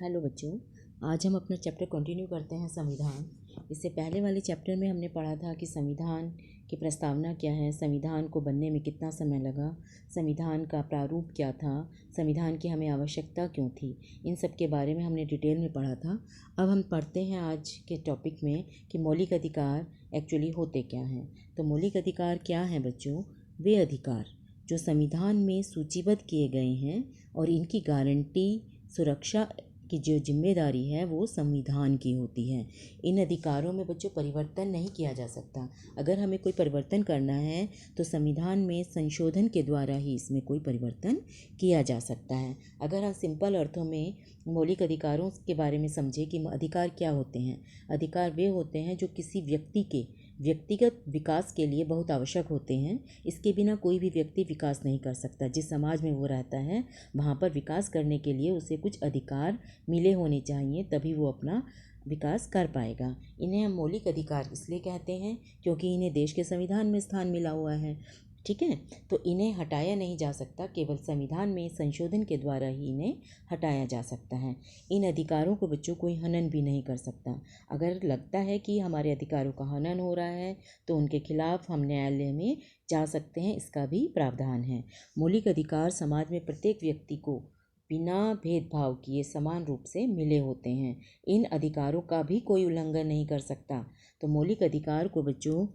Hello बच्चों, आज हम अपना चैप्टर कंटिन्यू करते हैं संविधान। इससे पहले वाले चैप्टर में हमने पढ़ा था कि संविधान की प्रस्तावना क्या है, संविधान को बनने में कितना समय लगा, संविधान का प्रारूप क्या था, संविधान की हमें आवश्यकता क्यों थी, इन सब के बारे में हमने डिटेल में पढ़ा था। अब हम पढ़ते हैं आज के टॉपिक में कि मौलिक अधिकार एक्चुअली होते क्या हैं। तो मौलिक अधिकार क्या हैं बच्चों? वे अधिकार जो संविधान में सूचीबद्ध किए गए हैं और इनकी गारंटी सुरक्षा की जो जिम्मेदारी है वो संविधान की होती है। इन अधिकारों में बच्चों परिवर्तन नहीं किया जा सकता। अगर हमें कोई परिवर्तन करना है तो संविधान में संशोधन के द्वारा ही इसमें कोई परिवर्तन किया जा सकता है। अगर हम सिंपल अर्थों में मौलिक अधिकारों के बारे में समझें कि अधिकार क्या होते हैं। अधिकार वे होते हैं जो किसी व्यक्ति के व्यक्तिगत विकास के लिए बहुत आवश्यक होते हैं। इसके बिना कोई भी व्यक्ति विकास नहीं कर सकता। जिस समाज में वो रहता है वहाँ पर विकास करने के लिए उसे कुछ अधिकार मिले होने चाहिए, तभी वो अपना विकास कर पाएगा। इन्हें हम मौलिक अधिकार इसलिए कहते हैं क्योंकि इन्हें देश के संविधान में स्थान मिला हुआ है। ठीक है, तो इन्हें हटाया नहीं जा सकता, केवल संविधान में संशोधन के द्वारा ही इन्हें हटाया जा सकता है। इन अधिकारों को बच्चों कोई हनन भी नहीं कर सकता। अगर लगता है कि हमारे अधिकारों का हनन हो रहा है तो उनके खिलाफ हम न्यायालय में जा सकते हैं, इसका भी प्रावधान है। मौलिक अधिकार समाज में प्रत्येक व्यक्ति को बिना भेदभाव किए समान रूप से मिले होते हैं। इन अधिकारों का भी कोई उल्लंघन नहीं कर सकता। तो मौलिक अधिकार को बच्चों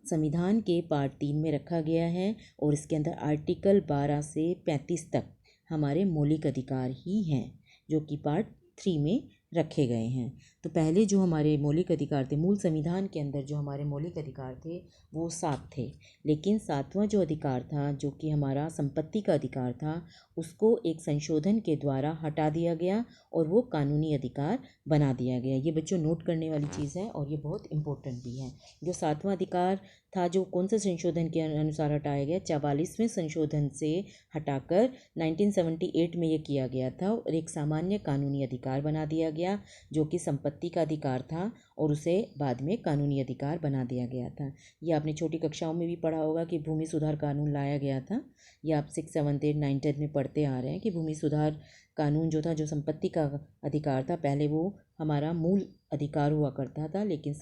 संविधान के पार्ट 3 में रखा गया है और इसके अंदर आर्टिकल 12 से 35 तक हमारे मौलिक अधिकार ही हैं, जो कि पार्ट 3 में रखे गए हैं। तो पहले जो हमारे मौलिक अधिकार थे, मूल संविधान के अंदर जो हमारे मौलिक अधिकार थे वो 7 थे, लेकिन 7वां जो अधिकार था, जो कि हमारा संपत्ति का अधिकार था, उसको एक संशोधन के द्वारा हटा दिया गया और वो कानूनी अधिकार बना दिया गया। ये बच्चों नोट करने वाली चीज़ है और ये बहुत इम्पोर्टेंट भी है। जो 7वां अधिकार था, जो कौन से संशोधन के अनुसार हटाया गया? 44वें संशोधन से हटाकर 1978 में ये किया गया था और एक सामान्य कानूनी अधिकार बना दिया गया, जो कि संपत्ति का अधिकार था और उसे बाद में कानूनी अधिकार बना दिया गया था। ये आपने छोटी कक्षाओं में भी पढ़ा होगा कि भूमि सुधार कानून लाया गया था। ये आप 6, 7, 8, 9, 10 में पढ़ते आ रहे हैं कि भूमि सुधार कानून जो था, जो संपत्ति का अधिकार था, पहले वो हमारा मूल अधिकार हुआ करता था, लेकिन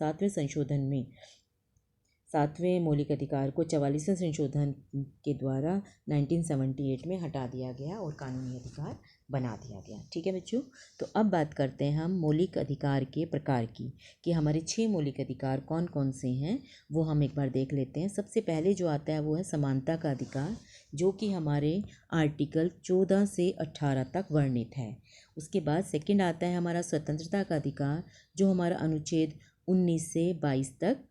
7वें मौलिक अधिकार को 44वें संशोधन के द्वारा 1978 में हटा दिया गया और कानूनी अधिकार बना दिया गया। ठीक है बच्चों, तो अब बात करते हैं हम मौलिक अधिकार के प्रकार की, कि हमारे 6 मौलिक अधिकार कौन कौन से हैं, वो हम एक बार देख लेते हैं। सबसे पहले जो आता है वो है समानता का अधिकार, जो कि हमारे आर्टिकल 14 से 18 तक वर्णित है। उसके बाद सेकंड आता है हमारा स्वतंत्रता का अधिकार, जो हमारा अनुच्छेद 19 से 22 तक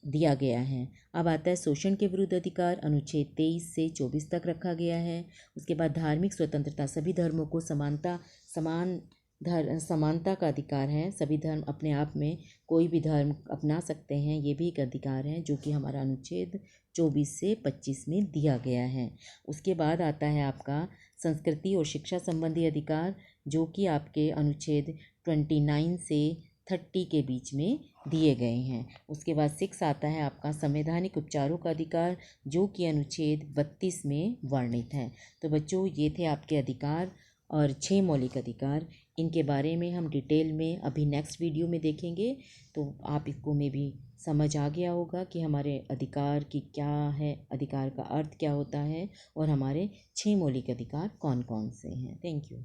दिया गया है। अब आता है शोषण के विरुद्ध अधिकार, अनुच्छेद 23 से 24 तक रखा गया है। उसके बाद धार्मिक स्वतंत्रता, सभी धर्मों को समानता का अधिकार है। सभी धर्म अपने आप में कोई भी धर्म अपना सकते हैं, ये भी एक अधिकार है, जो कि हमारा अनुच्छेद 24 से 25 में दिया गया है। उसके बाद आता है आपका संस्कृति और शिक्षा संबंधी अधिकार, जो कि आपके अनुच्छेद 29 से 30 के बीच में दिए गए हैं। उसके बाद 6 आता है आपका संवैधानिक उपचारों का अधिकार, जो कि अनुच्छेद 32 में वर्णित है। तो बच्चों, ये थे आपके अधिकार और 6 मौलिक अधिकार। इनके बारे में हम डिटेल में अभी नेक्स्ट वीडियो में देखेंगे, तो आप इसको में भी समझ आ गया होगा कि हमारे अधिकार की क्या है, अधिकार का अर्थ क्या होता है और हमारे 6 मौलिक अधिकार कौन कौन से हैं। Thank you.